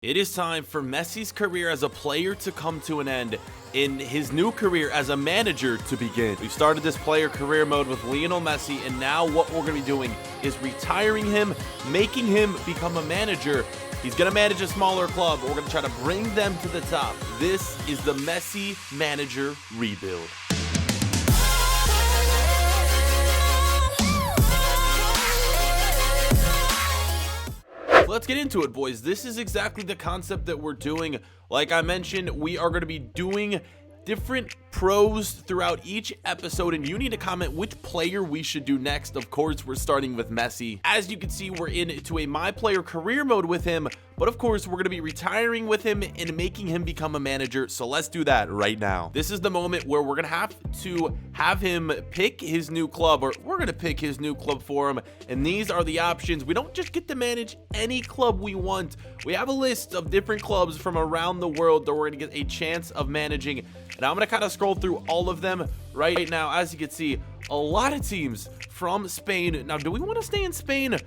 It is time for Messi's career as a player to come to an end, in his new career as a manager to begin. We've started this player career mode with Lionel Messi, and now what we're going to be doing is retiring him, making him become a manager. He's going to manage a smaller club. We're going to try to bring them to the top. This is the Messi manager rebuild. Let's get into it, boys. This is exactly the concept that we're doing. Like I mentioned, we are going to be doing different pros throughout each episode, and you need to comment which player we should do next. Of course, we're starting with Messi. As you can see, we're into a my player career mode with him, but of course, we're going to be retiring with him and making him become a manager. So let's do that right now. This is the moment where we're going to have him pick his new club, or we're going to pick his new club for him. And these are the options. We don't just get to manage any club we want. We have a list of different clubs from around the world that we're going to get a chance of managing. And I'm going to kind of scroll through all of them right now. As you can see, a lot of teams from Spain. Now, do we want to stay in Spain?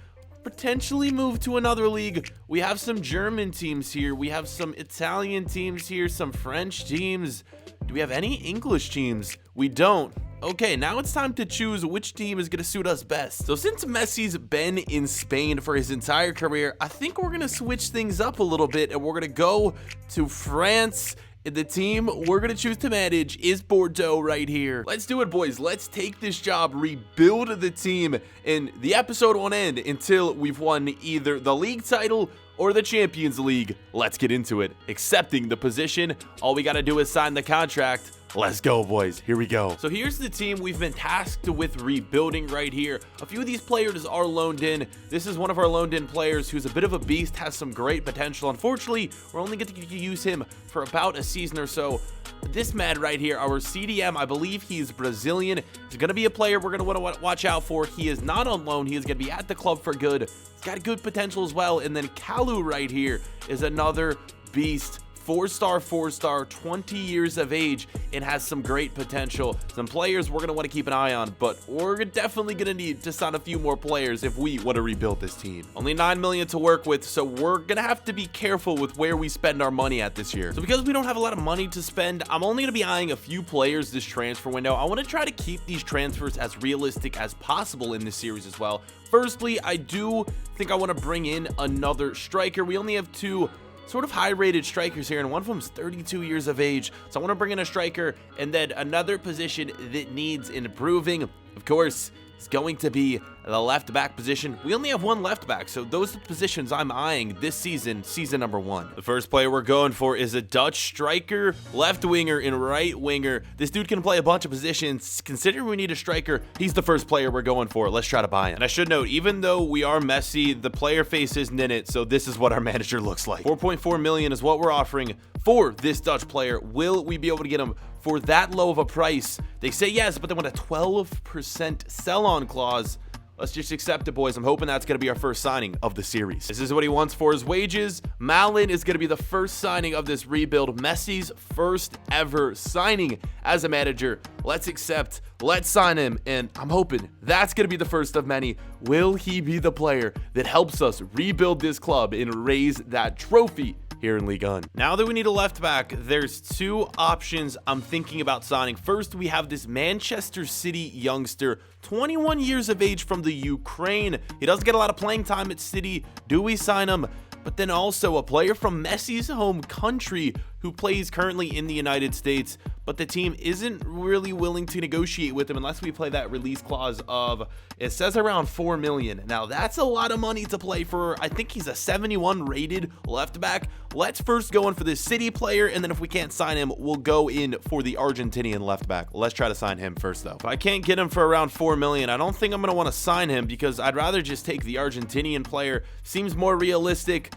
Potentially move to another league. We have some German teams here. We have some Italian teams here, some French teams. Do we have any English teams? We don't. Okay, now it's time to choose which team is going to suit us best. So since Messi's been in Spain for his entire career, I think we're going to switch things up a little bit, and we're going to go to France. The team we're going to choose to manage is Bordeaux right here. Let's do it, boys. Let's take this job, rebuild the team, and the episode won't end until we've won either the league title or the Champions League. Let's get into it. Accepting the position. All we got to do is sign the contract. Let's go, boys. Here we go. So here's the team we've been tasked with rebuilding right here. A few of these players are loaned in. This is one of our loaned in players who's a bit of a beast, has some great potential. Unfortunately, we're only getting to use him for about a season or so. This man right here, our CDM, I believe he's Brazilian. He's going to be a player we're going to want to watch out for. He is not on loan. He is going to be at the club for good. He's got good potential as well. And then Kalu right here is another beast. 4-star, 20 years of age, and has some great potential. Some players we're going to want to keep an eye on, but we're definitely going to need to sign a few more players if we want to rebuild this team. Only 9 million to work with, so we're going to have to be careful with where we spend our money at this year. So because we don't have a lot of money to spend, I'm only going to be eyeing a few players this transfer window. I want to try to keep these transfers as realistic as possible in this series as well. Firstly, I do think I want to bring in another striker. We only have two sort of high-rated strikers here, and one of them is 32 years of age. So I want to bring in a striker, and then another position that needs improving, of course, is going to be the left back position. We only have one left back, so those are the positions I'm eyeing this season, season number 1. The first player we're going for is a Dutch striker, left winger and right winger. This dude can play a bunch of positions. Considering we need a striker, he's the first player we're going for. Let's try to buy him. And I should note, even though we are Messi, the player face isn't in it, so this is what our manager looks like. 4.4 million is what we're offering for this Dutch player. Will we be able to get him for that low of a price? They say yes, but they want a 12% sell-on clause. Let's just accept it, boys. I'm hoping that's going to be our first signing of the series. This is what he wants for his wages. Malin is going to be the first signing of this rebuild. Messi's first ever signing as a manager. Let's accept. Let's sign him. And I'm hoping that's going to be the first of many. Will he be the player that helps us rebuild this club and raise that trophy here in Ligue 1? Now that we need a left back, there's two options I'm thinking about signing. First, we have this Manchester City youngster, 21 years of age from the Ukraine. He doesn't get a lot of playing time at City. Do we sign him? But then also a player from Messi's home country who plays currently in the United States, but the team isn't really willing to negotiate with him unless we play that release clause of, it says around 4 million. Now that's a lot of money to play for. I think he's a 71 rated left back. Let's first go in for this City player, and then if we can't sign him, we'll go in for the Argentinian left back. Let's try to sign him first though. If I can't get him for around 4 million, I don't think I'm going to want to sign him because I'd rather just take the Argentinian player. Seems more realistic,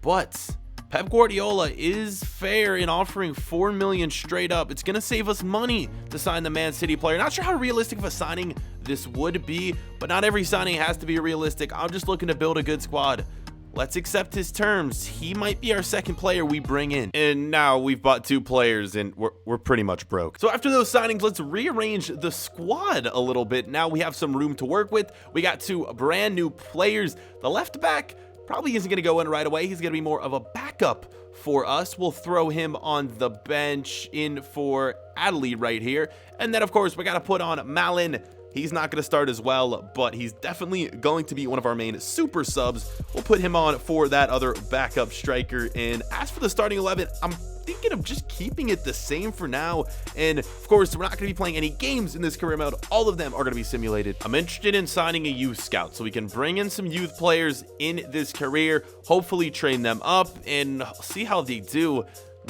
but Pep Guardiola is fair in offering 4 million straight up. It's going to save us money to sign the Man City player. Not sure how realistic of a signing this would be, but not every signing has to be realistic. I'm just looking to build a good squad. Let's accept his terms. He might be our second player we bring in. And now we've bought 2 players and we're pretty much broke. So after those signings, let's rearrange the squad a little bit. Now we have some room to work with. We got 2 brand new players. The left back, probably isn't going to go in right away. He's going to be more of a backup for us. We'll throw him on the bench in for Adley right here. And then, of course, we got to put on Malin. He's not going to start as well, but he's definitely going to be one of our main super subs. We'll put him on for that other backup striker. And as for the starting 11, I'm thinking of just keeping it the same for now. And of course, we're not going to be playing any games in this career mode. All of them are going to be simulated. I'm interested in signing a youth scout so we can bring in some youth players in this career, hopefully train them up and see how they do.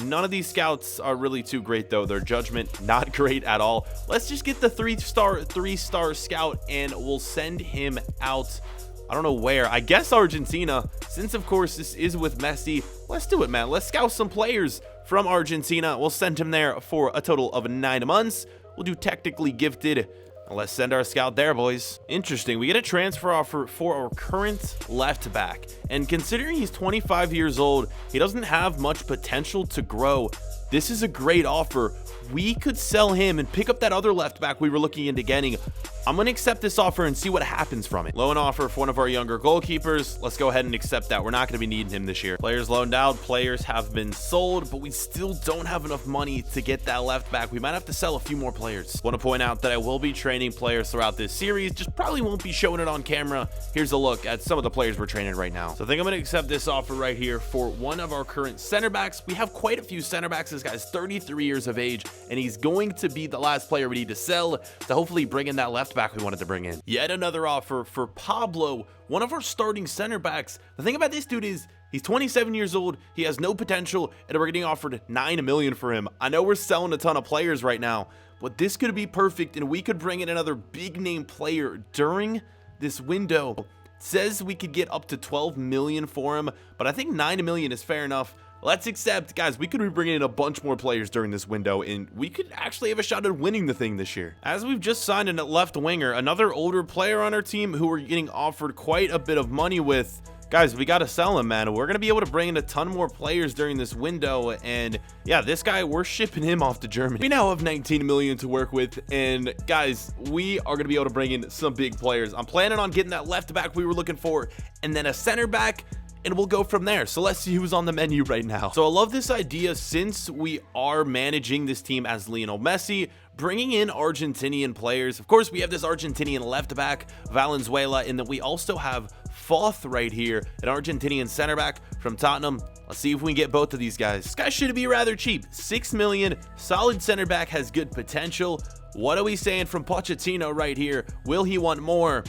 None of these scouts are really too great though. Their judgment, not great at all. Let's just get the three-star scout and we'll send him out. I don't know where. I guess Argentina, since of course this is with Messi. Let's do it, man. Let's scout some players from Argentina. We'll send him there for a total of 9 months. We'll do technically gifted. Let's send our scout there, boys. Interesting. We get a transfer offer for our current left back. And considering he's 25 years old, he doesn't have much potential to grow. This is a great offer. We could sell him and pick up that other left back we were looking into getting. I'm going to accept this offer and see what happens from it. Loan offer for one of our younger goalkeepers. Let's go ahead and accept that. We're not going to be needing him this year. Players loaned out. Players have been sold, but we still don't have enough money to get that left back. We might have to sell a few more players. Want to point out that I will be training players throughout this series. Just probably won't be showing it on camera. Here's a look at some of the players we're training right now. So I think I'm going to accept this offer right here for one of our current center backs. We have quite a few center backs. This guy's 33 years of age, and he's going to be the last player we need to sell to hopefully bring in that left back we wanted to bring in. Yet another offer for Pablo, one of our starting center backs. The thing about this dude is he's 27 years old. He has no potential, and we're getting offered $9 million for him. I know we're selling a ton of players right now, but this could be perfect, and we could bring in another big name player during this window. It says we could get up to 12 million for him, but I think 9 million is fair enough. Let's accept, guys, we could be bringing in a bunch more players during this window, and we could actually have a shot at winning the thing this year. As we've just signed a left winger, another older player on our team who we're getting offered quite a bit of money with. Guys, we got to sell him, man. We're going to be able to bring in a ton more players during this window, and yeah, this guy, we're shipping him off to Germany. We now have 19 million to work with, and guys, we are going to be able to bring in some big players. I'm planning on getting that left back we were looking for, and then a center back, and we'll go from there. So let's see who's on the menu right now. So I love this idea since we are managing this team as Lionel Messi, bringing in Argentinian players. Of course, we have this Argentinian left back, Valenzuela, and then we also have Foth right here, an Argentinian center back from Tottenham. Let's see if we can get both of these guys. This guy should be rather cheap. 6 million, solid center back, has good potential. What are we saying from Pochettino right here? Will he want more?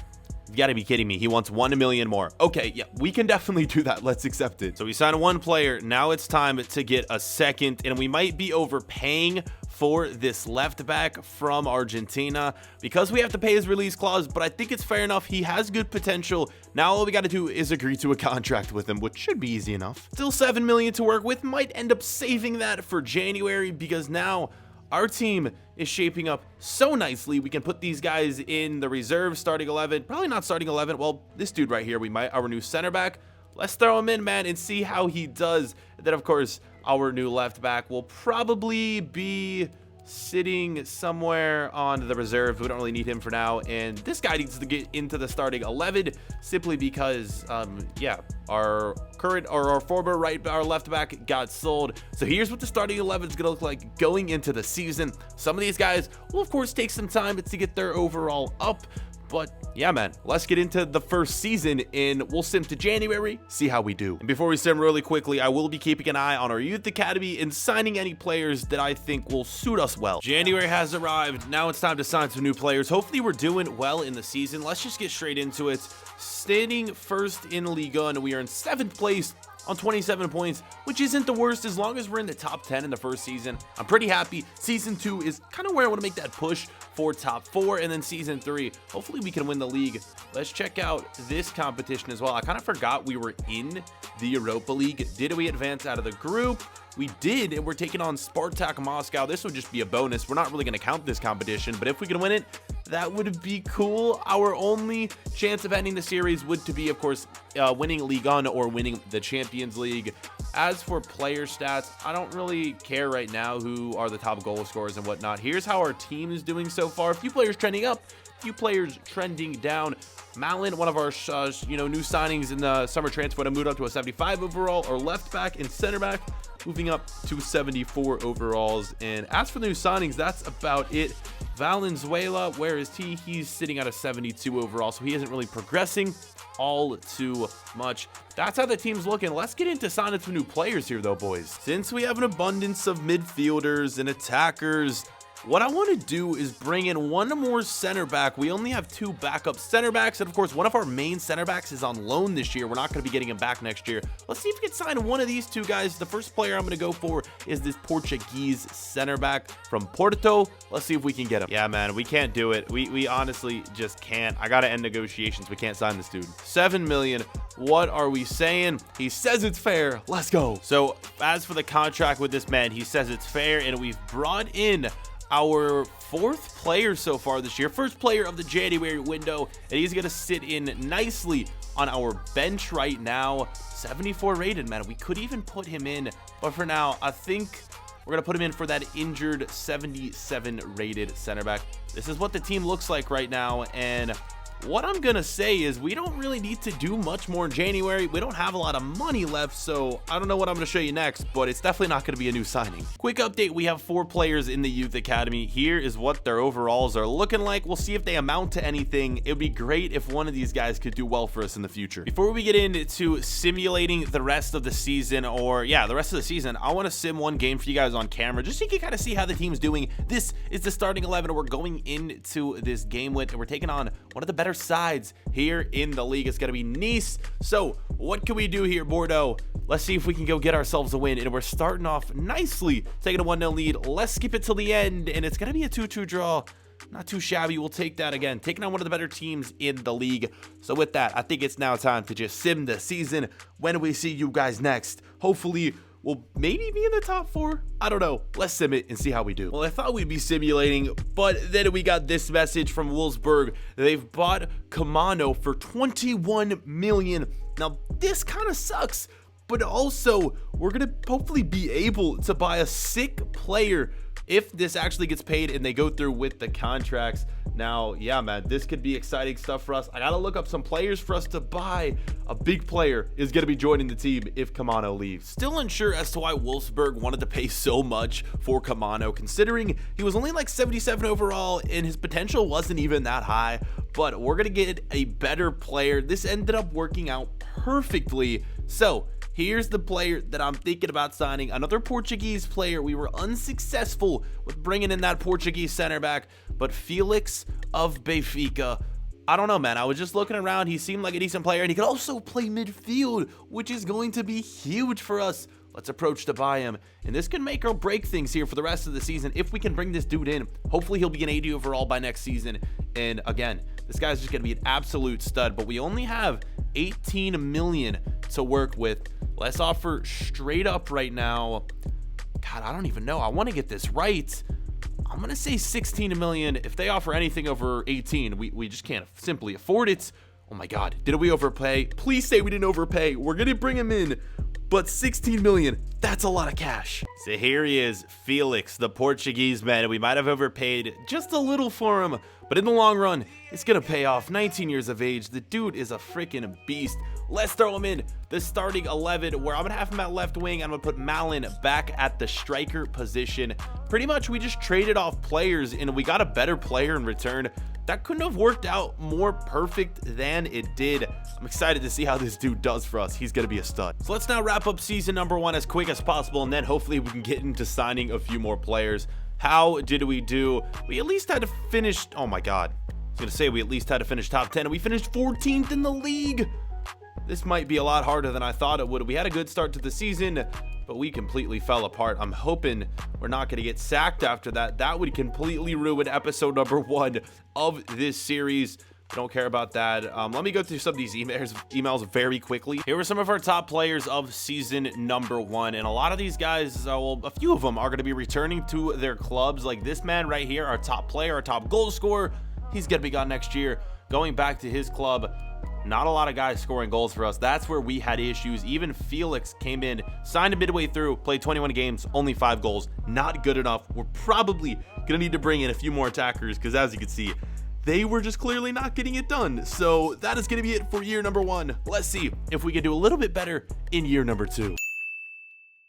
You gotta be kidding me. He wants 1 million more. Okay, yeah, we can definitely do that. Let's accept it. So we signed one player. Now it's time to get a second, and we might be overpaying for this left back from Argentina because we have to pay his release clause, but I think it's fair enough. He has good potential. Now all we got to do is agree to a contract with him, which should be easy enough. Still 7 million to work with. Might end up saving that for January because now our team is shaping up so nicely. We can put these guys in the reserve starting 11. Probably not starting 11. Well, this dude right here, we might, our new center back. Let's throw him in, man, and see how he does. And then, of course, our new left back will probably be sitting somewhere on the reserve. We don't really need him for now, and this guy needs to get into the starting 11 simply because yeah, our former our left back got sold. So here's what the starting 11 is gonna look like going into the season. Some of these guys will of course take some time to get their overall up, but yeah, man, let's get into the first season, and we'll sim to January, see how we do. And before we sim really quickly, I will be keeping an eye on our youth academy and signing any players that I think will suit us well. January has arrived. Now it's time to sign some new players. Hopefully we're doing well in the season. Let's just get straight into it. Standing first in Liga, and we are in 7th place on 27 points, which isn't the worst as long as we're in the top 10 in the first season. I'm pretty happy. Season 2 is kind of where I want to make that push for top 4, and then season 3, hopefully we can win the league. Let's check out this competition as well. I kind of forgot we were in the Europa League. Did we advance out of the group? We did, and we're taking on Spartak Moscow. This would just be a bonus. We're not really going to count this competition, but if we can win it, that would be cool. Our only chance of ending the series would to be, of course, winning Ligue 1 or winning the Champions League. As for player stats, I don't really care right now who are the top goal scorers and whatnot. Here's how our team is doing so far. A few players trending up, a few players trending down. Malin, one of our new signings in the summer transfer, moved up to a 75 overall. Our left back and center back moving up to 74 overalls. And as for the new signings, that's about it. Valenzuela, where is he? He's sitting at a 72 overall, so he isn't really progressing all too much. That's how the team's looking. Let's get into signing some new players here, though, boys. Since we have an abundance of midfielders and attackers, what I want to do is bring in one more center back. We only have 2 backup center backs, and of course, one of our main center backs is on loan this year. We're not going to be getting him back next year. Let's see if we can sign one of these 2 guys. The first player I'm going to go for is this Portuguese center back from Porto. Let's see if we can get him. Yeah, man, we can't do it. We honestly just can't. I got to end negotiations. We can't sign this dude. 7 million. What are we saying? He says it's fair. Let's go. So as for the contract with this man, he says it's fair, and we've brought in our 4th player so far this year, first player of the January window, and he's going to sit in nicely on our bench right now. 74 rated, man. We could even put him in, but for now, I think we're going to put him in for that injured 77 rated center back. This is what the team looks like right now, and what I'm going to say is we don't really need to do much more in January. We don't have a lot of money left, so I don't know what I'm going to show you next, but it's definitely not going to be a new signing. Quick update, we have 4 players in the youth academy. Here is what their overalls are looking like. We'll see if they amount to anything. It would be great if one of these guys could do well for us in the future. Before we get into simulating the rest of the season, the rest of the season, I want to sim one game for you guys on camera, just so you can kind of see how the team's doing. This is the starting 11 we're going into this game with, and we're taking on one of the better sides here in the league. It's going to be Nice. So what can we do here, Bordeaux? Let's see if we can go get ourselves a win, and we're starting off nicely, taking a 1-0 lead. Let's skip it till the end, and it's going to be a 2-2 draw. Not too shabby. We'll take that again, taking on one of the better teams in the league. So with that, I think it's now time to just sim the season. When we see you guys next, hopefully we'll maybe be in the top 4. I don't know. Let's sim it and see how we do. Well, I thought we'd be simulating, but then we got this message from Wolfsburg. They've bought Kamano for 21 million. Now, this kind of sucks, but also we're going to hopefully be able to buy a sick player if this actually gets paid and they go through with the contracts. Now, yeah, man, this could be exciting stuff for us. I got to look up some players for us to buy. A big player is going to be joining the team if Kamano leaves. Still unsure as to why Wolfsburg wanted to pay so much for Kamano, considering he was only like 77 overall and his potential wasn't even that high. But we're going to get a better player. This ended up working out perfectly. So here's the player that I'm thinking about signing. Another Portuguese player. We were unsuccessful with bringing in that Portuguese center back, but Felix of Benfica. I don't know, man. I was just looking around. He seemed like a decent player, and he could also play midfield, which is going to be huge for us. Let's approach to buy him, and this can make or break things here for the rest of the season if we can bring this dude in. Hopefully he'll be an 80 overall by next season, and again, this guy's just going to be an absolute stud, but we only have 18 million to work with. Let's offer straight up right now. God, I don't even know. I want to get this right. I'm going to say 16 million. If they offer anything over 18, we just can't simply afford it. Oh my God, did we overpay? Please say we didn't overpay. We're going to bring him in, but 16 million, that's a lot of cash. So here he is, Felix, the Portuguese man. We might have overpaid just a little for him, but in the long run, it's going to pay off. 19 years of age. The dude is a freaking beast. Let's throw him in the starting 11, where I'm going to have him at left wing. I'm going to put Malin back at the striker position. Pretty much, we just traded off players, and we got a better player in return. That couldn't have worked out more perfect than it did. I'm excited to see how this dude does for us. He's going to be a stud. So let's now wrap up season number 1 as quick as possible, and then hopefully we can get into signing a few more players. How did we do? We at least had to finish, oh my God. I was going to say we at least had to finish top 10, and we finished 14th in the league. This might be a lot harder than I thought it would. We had a good start to the season, but we completely fell apart. I'm hoping we're not going to get sacked after that. That would completely ruin episode number 1 of this series. I don't care about that. Let me go through some of these emails very quickly. Here were some of our top players of season number 1, and a lot of these guys, well, a few of them are going to be returning to their clubs. Like this man right here, our top player, our top goal scorer. He's going to be gone next year, going back to his club. Not a lot of guys scoring goals for us. That's where we had issues. Even Felix came in, signed midway through, played 21 games, only 5 goals. Not good enough. We're probably going to need to bring in a few more attackers because, as you can see, they were just clearly not getting it done. So that is going to be it for year number 1. Let's see if we can do a little bit better in year number 2.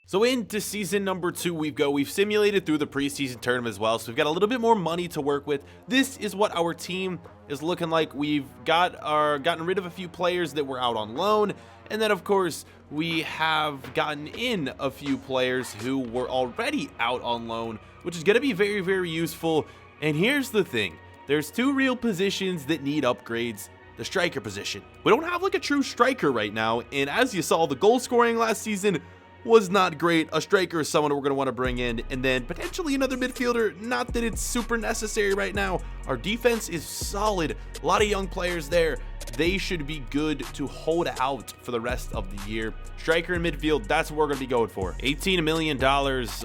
So into season number 2 we've simulated through the preseason tournament as well, so we've got a little bit more money to work with. This is what our team is looking like. We've gotten rid of a few players that were out on loan, and then of course we have gotten in a few players who were already out on loan, which is going to be very, very useful. And here's the thing, there's 2 real positions that need upgrades. The striker position, we don't have like a true striker right now, and as you saw, the goal scoring last season was not great. A striker is someone we're going to want to bring in, and then potentially another midfielder. Not that it's super necessary right now. Our defense is solid. A lot of young players there. They should be good to hold out for the rest of the year. Striker and midfield, that's what we're going to be going for. $18 million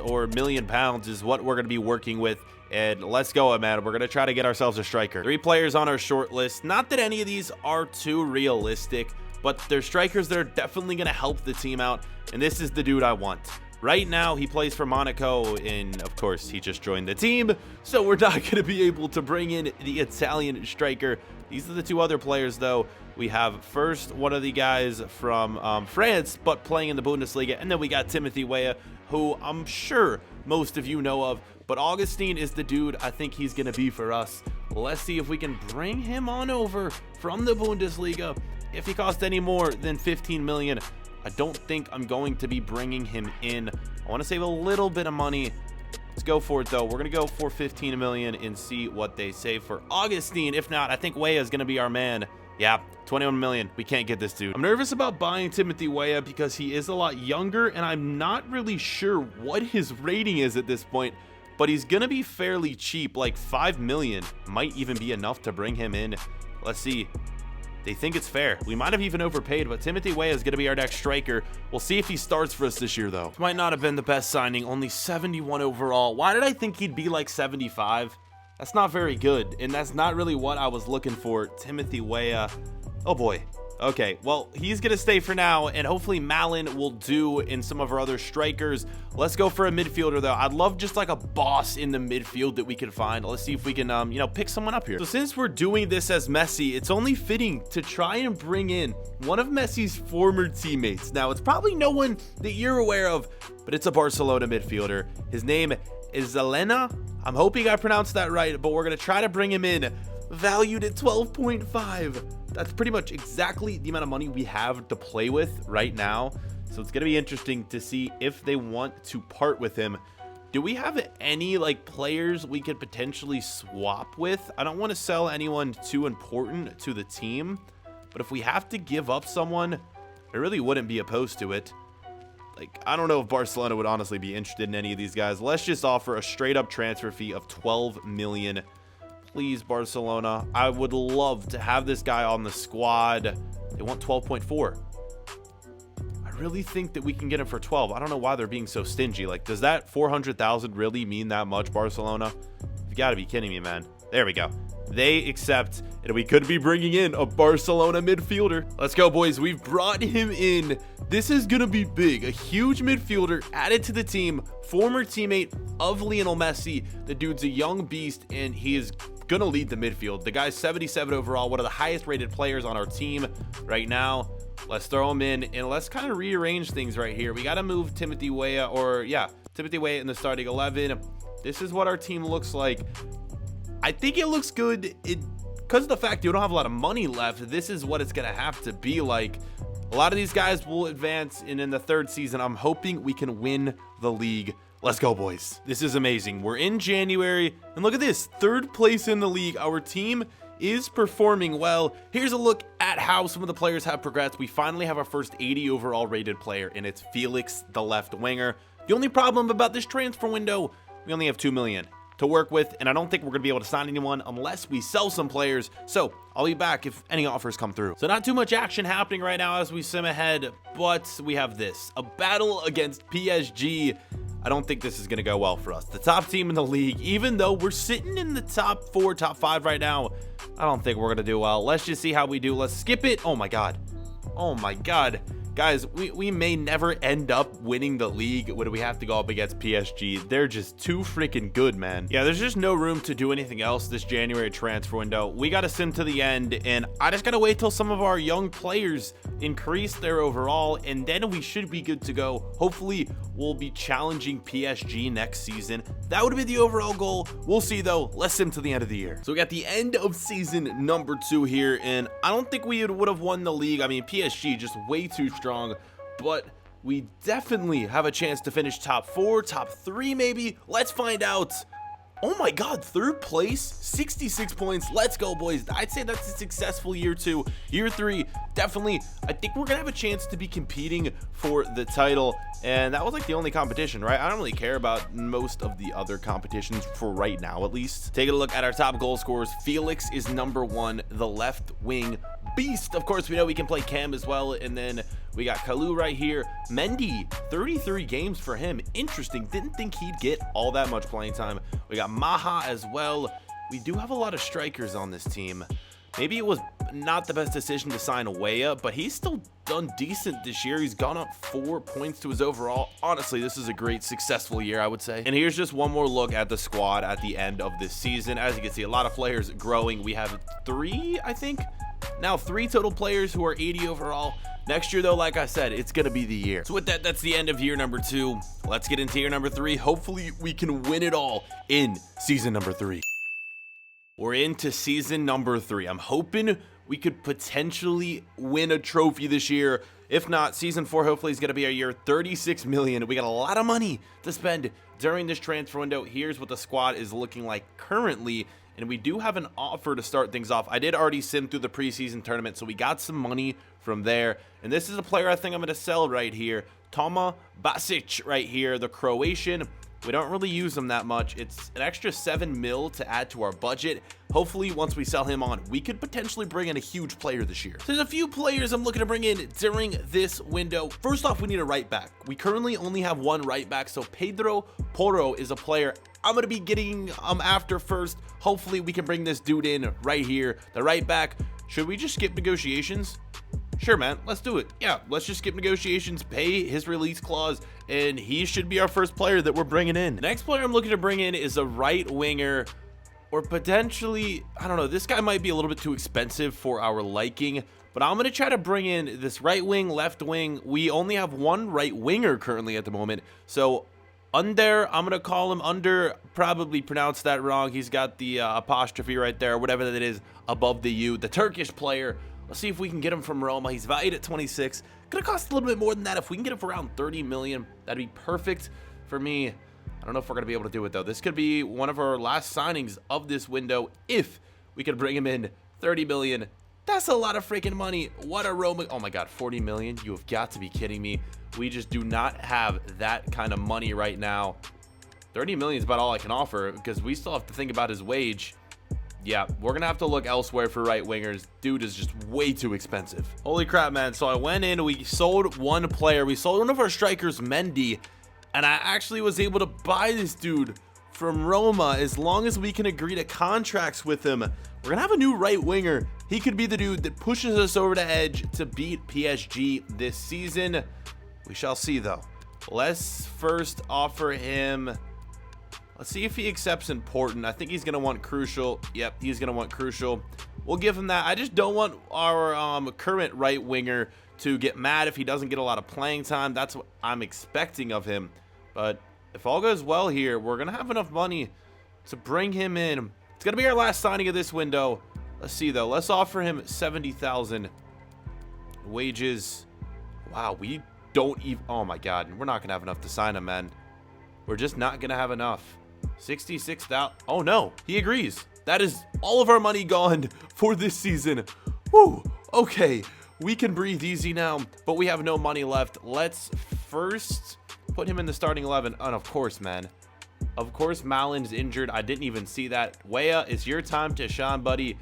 or million pounds is what we're going to be working with. And let's go, man. We're going to try to get ourselves a striker. 3 players on our short list. Not that any of these are too realistic, but they're strikers that are definitely going to help the team out. And this is the dude I want. Right now, he plays for Monaco, and of course, he just joined the team, so we're not going to be able to bring in the Italian striker. These are the 2 other players, though. We have first one of the guys from France, but playing in the Bundesliga, and then we got Timothy Weah, who I'm sure most of you know of, but Augustine is the dude I think he's going to be for us. Let's see if we can bring him on over from the Bundesliga. If he costs any more than 15 million, I don't think I'm going to be bringing him in. I want to save a little bit of money. Let's go for it, though. We're going to go for 15 million and see what they say for Augustine. If not, I think Weah is going to be our man. Yeah, 21 million. We can't get this dude. I'm nervous about buying Timothy Weah because he is a lot younger, and I'm not really sure what his rating is at this point, but he's going to be fairly cheap. Like 5 million might even be enough to bring him in. Let's see. They think it's fair. We might have even overpaid, but Timothy Weah is going to be our next striker. We'll see if he starts for us this year, though. Might not have been the best signing. Only 71 overall. Why did I think he'd be like 75? That's not very good, and that's not really what I was looking for. Timothy Weah. Oh, boy. Okay, well, he's going to stay for now, and hopefully Malin will do in some of our other strikers. Let's go for a midfielder, though. I'd love just like a boss in the midfield that we can find. Let's see if we can, pick someone up here. So since we're doing this as Messi, it's only fitting to try and bring in one of Messi's former teammates. Now, it's probably no one that you're aware of, but it's a Barcelona midfielder. His name is Zelena. I'm hoping I pronounced that right, but we're going to try to bring him in, valued at 12.5. That's pretty much exactly the amount of money we have to play with right now. So it's going to be interesting to see if they want to part with him. Do we have any like players we could potentially swap with? I don't want to sell anyone too important to the team, but if we have to give up someone, I really wouldn't be opposed to it. Like, I don't know if Barcelona would honestly be interested in any of these guys. Let's just offer a straight up transfer fee of 12 million. Please, Barcelona. I would love to have this guy on the squad. They want 12.4. I really think that we can get him for 12. I don't know why they're being so stingy. Like, does that 400,000 really mean that much, Barcelona? You've got to be kidding me, man. There we go. They accept, and we could be bringing in a Barcelona midfielder. Let's go, boys. We've brought him in. This is going to be big. A huge midfielder added to the team. Former teammate of Lionel Messi. The dude's a young beast, and he is going to lead the midfield. The guy's 77 overall, one of the highest rated players on our team right now. Let's throw him in, and let's kind of rearrange things right here. We got to move Timothy Weah, Timothy Weah in the starting 11. This is what our team looks like. I think it looks good. Because of the fact you don't have a lot of money left, this is what it's going to have to be like. A lot of these guys will advance, and in the 3rd season, I'm hoping we can win the league. Let's go, boys. This is amazing. We're in January, and look at this. 3rd place in the league. Our team is performing well. Here's a look at how some of the players have progressed. We finally have our first 80 overall rated player, and it's Felix, the left winger. The only problem about this transfer window, we only have 2 million to work with, and I don't think we're going to be able to sign anyone unless we sell some players. So I'll be back if any offers come through. So not too much action happening right now as we sim ahead, but we have this, a battle against PSG. I don't think this is going to go well for us. The top team in the league, even though we're sitting in the top 4, top 5 right now, I don't think we're going to do well. Let's just see how we do. Let's skip it. Oh my God. Oh my God. Guys, we may never end up winning the league when we have to go up against PSG. They're just too freaking good, man. Yeah, there's just no room to do anything else this January transfer window. We got to sim to the end, and I just got to wait till some of our young players increase their overall, and then we should be good to go. Hopefully, we'll be challenging PSG next season. That would be the overall goal. We'll see, though. Let's sim to the end of the year. So we got the end of season number 2 here, and I don't think we would have won the league. I mean, PSG just way too strong, but we definitely have a chance to finish top 4, top 3 maybe. Let's find out. Oh my god, 3rd place, 66 points. Let's go, boys. I'd say that's a successful year 2. Year 3, definitely, I think we're gonna have a chance to be competing for the title, and that was like the only competition, right? I don't really care about most of the other competitions for right now, at least. Taking a look at our top goal scorers, Felix is number 1, the left wing beast. Of course, we know we can play Cam as well, and then we got Kalou right here. Mendy, 33 games for him. Interesting. Didn't think he'd get all that much playing time. We got Maha as well. We do have a lot of strikers on this team. Maybe it was not the best decision to sign Weah, but he's still done decent this year. He's gone up 4 points to his overall. Honestly, this is a great, successful year, I would say. And here's just one more look at the squad at the end of this season. As you can see, a lot of players growing. We have 3, I think, now 3 total players who are 80 overall. Next year, though, like I said, it's going to be the year. So with that, that's the end of year number 2. Let's get into year number 3. Hopefully, we can win it all in season number 3. We're into season number 3. I'm hoping we could potentially win a trophy this year. If not, season 4 hopefully is going to be our year. 36 million. We got a lot of money to spend during this transfer window. Here's what the squad is looking like currently. And we do have an offer to start things off. I did already sim through the preseason tournament, so we got some money from there. And this is a player I think I'm going to sell right here. Toma Basic right here, the Croatian. We don't really use him that much. It's an extra 7 mil to add to our budget. Hopefully, once we sell him on, we could potentially bring in a huge player this year. There's a few players I'm looking to bring in during this window. First off, we need a right back. We currently only have 1 right back, so Pedro Porro is a player I'm going to be getting after first. Hopefully, we can bring this dude in right here, the right back. Should we just skip negotiations? Sure, man, let's do it. Yeah, let's just skip negotiations, pay his release clause, and he should be our first player that we're bringing in. The next player I'm looking to bring in is a right winger, or potentially, I don't know, this guy might be a little bit too expensive for our liking, but I'm going to try to bring in this right wing, left wing. We only have 1 right winger currently at the moment, so Under, I'm going to call him Under, probably pronounced that wrong. He's got the apostrophe right there, whatever that is, above the U, the Turkish player. Let's see if we can get him from Roma. He's valued at 26. Gonna cost a little bit more than that. If we can get him for around 30 million, that'd be perfect for me. I don't know if we're gonna be able to do it though. This could be one of our last signings of this window if we could bring him in. 30 million. That's a lot of freaking money. What a Roma. Oh my god, 40 million. You have got to be kidding me. We just do not have that kind of money right now. 30 million is about all I can offer because we still have to think about his wage. Yeah, we're going to have to look elsewhere for right wingers. Dude is just way too expensive. Holy crap, man. So I went in, we sold 1 player. We sold one of our strikers, Mendy, and I actually was able to buy this dude from Roma as long as we can agree to contracts with him. We're going to have a new right winger. He could be the dude that pushes us over the edge to beat PSG this season. We shall see, though. Let's first offer him... Let's see if he accepts important. I think he's going to want crucial. Yep, he's going to want crucial. We'll give him that. I just don't want our current right winger to get mad if he doesn't get a lot of playing time. That's what I'm expecting of him. But if all goes well here, we're going to have enough money to bring him in. It's going to be our last signing of this window. Let's see, though. Let's offer him 70,000 wages. Wow, we don't even... Oh, my God. We're not going to have enough to sign him, man. We're just not going to have enough. 66,000. Oh, no. He agrees. That is all of our money gone for this season. Whew. Okay. We can breathe easy now, but we have no money left. Let's first put him in the starting 11. And of course, man. Of course, Malin's injured. I didn't even see that. Weah, it's your time to shine, buddy.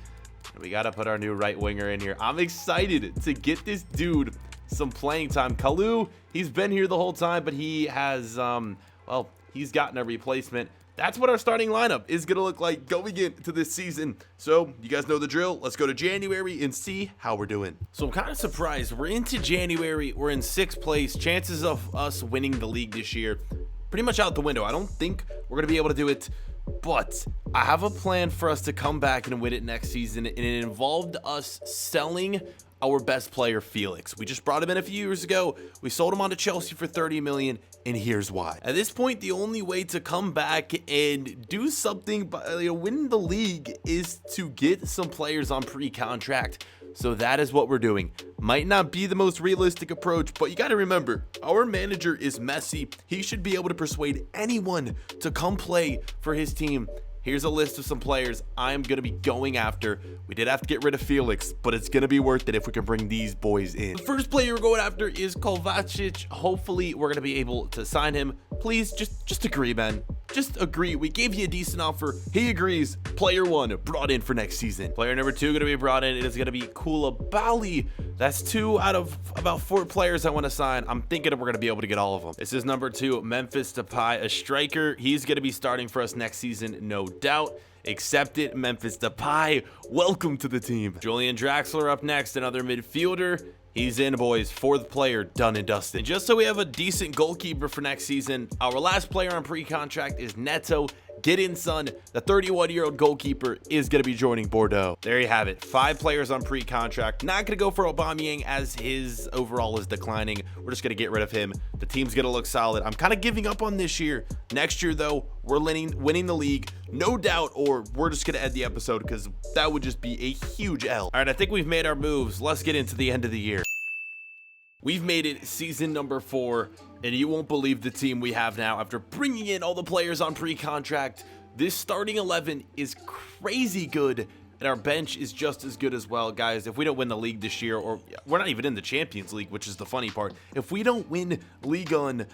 We got to put our new right winger in here. I'm excited to get this dude some playing time. Kalou, he's been here the whole time, but he has, well, he's gotten a replacement. that's what our starting lineup is going to look like going into this season. So you guys know the drill. Let's go to January and see how we're doing. So I'm kind of surprised. We're into January. We're in 6th place. Chances of us winning the league this year, pretty much out the window. I don't think we're going to be able to do it, but I have a plan for us to come back and win it next season, and it involved us selling our best player, Felix. We just brought him in a few years ago. We sold him on to Chelsea for 30 million, and here's why. At this point, the only way to come back and do something, win the league, is to get some players on pre-contract. So that is what we're doing. Might not be the most realistic approach, but you got to remember, our manager is Messi. He should be able to persuade anyone to come play for his team. Here's a list of some players I'm going to be going after. We did have to get rid of Felix, but it's going to be worth it if we can bring these boys in. The first player we're going after is Kovacic. Hopefully, we're going to be able to sign him. Please, just agree, man. Just agree. We gave you a decent offer. He agrees. Player 1 brought in for next season. Player number 2 going to be brought in. It is going to be Koulibaly. That's 2 out of about 4 players I want to sign. I'm thinking we're going to be able to get all of them. This is number 2, Memphis Depay, a striker. He's going to be starting for us next season, no doubt. Accept it, Memphis Depay. Welcome to the team. Julian Draxler up next, another midfielder. He's in, boys. 4th player, done and dusted. And just so we have a decent goalkeeper for next season, our last player on pre-contract is Neto. Get in, son. The 31-year-old goalkeeper is going to be joining Bordeaux. There you have it. 5 players on pre-contract. Not going to go for Aubameyang as his overall is declining. We're just going to get rid of him. The team's going to look solid. I'm kind of giving up on this year. Next year, though, we're winning the league, no doubt, or we're just going to end the episode because that would just be a huge L. All right, I think we've made our moves. Let's get into the end of the year. We've made it season number 4, and you won't believe the team we have now after bringing in all the players on pre-contract. This starting 11 is crazy good, and our bench is just as good as well. Guys, if we don't win the league this year, or we're not even in the Champions League, which is the funny part. If we don't win Ligue 1,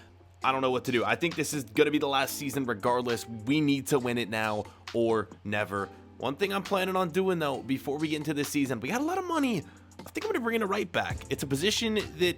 I don't know what to do. I think this is going to be the last season regardless. We need to win it now or never. One thing I'm planning on doing, though, before we get into this season, we got a lot of money. I think I'm going to bring in a right back. It's a position that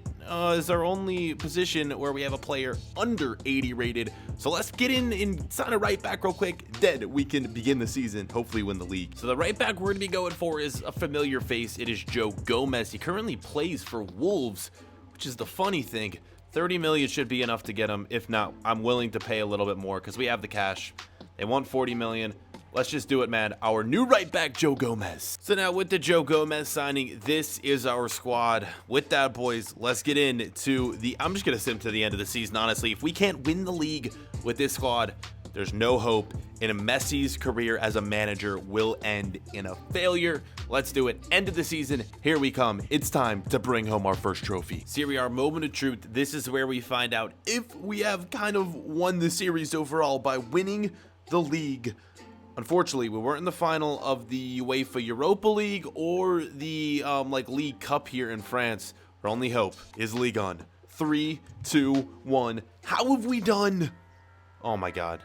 is our only position where we have a player under 80 rated. So let's get in and sign a right back real quick. Then we can begin the season, hopefully win the league. So the right back we're going to be going for is a familiar face. It is Joe Gomez. He currently plays for Wolves, which is the funny thing. 30 million should be enough to get him. If not, I'm willing to pay a little bit more because we have the cash. They want 40 million. Let's just do it, man. Our new right back, Joe Gomez. So now with the Joe Gomez signing, this is our squad. With that, boys, let's get into the... I'm just going to sim to the end of the season, honestly. If we can't win the league with this squad, there's no hope. And Messi's career as a manager will end in a failure. Let's do it. End of the season. Here we come. It's time to bring home our first trophy. Serie A moment of truth. This is where we find out if we have kind of won the series overall by winning the league. Unfortunately, we weren't in the final of the UEFA Europa League or the League Cup here in France. Our only hope is Ligue 1. 3, 2, 1. How have we done? Oh my God.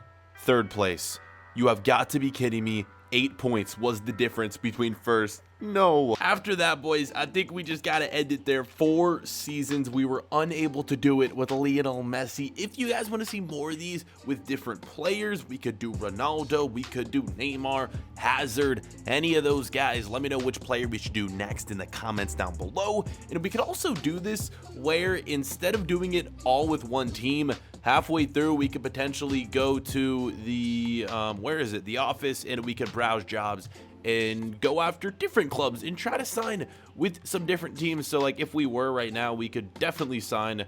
3rd place. You have got to be kidding me. 8 points was the difference between first. No. After that, boys, I think we just got to end it there. 4 seasons. We were unable to do it with Lionel Messi. If you guys want to see more of these with different players, we could do Ronaldo. We could do Neymar, Hazard, any of those guys. Let me know which player we should do next in the comments down below. And we could also do this where instead of doing it all with one team, halfway through, we could potentially go to the, the office, and we could browse jobs and go after different clubs and try to sign with some different teams. So like if we were right now, we could definitely sign,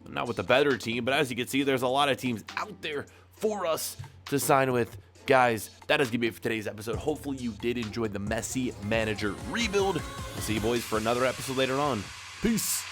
not with a better team, but as you can see, there's a lot of teams out there for us to sign with. Guys, that is going to be it for today's episode. Hopefully you did enjoy the Messi manager rebuild. I'll see you boys for another episode later on. Peace.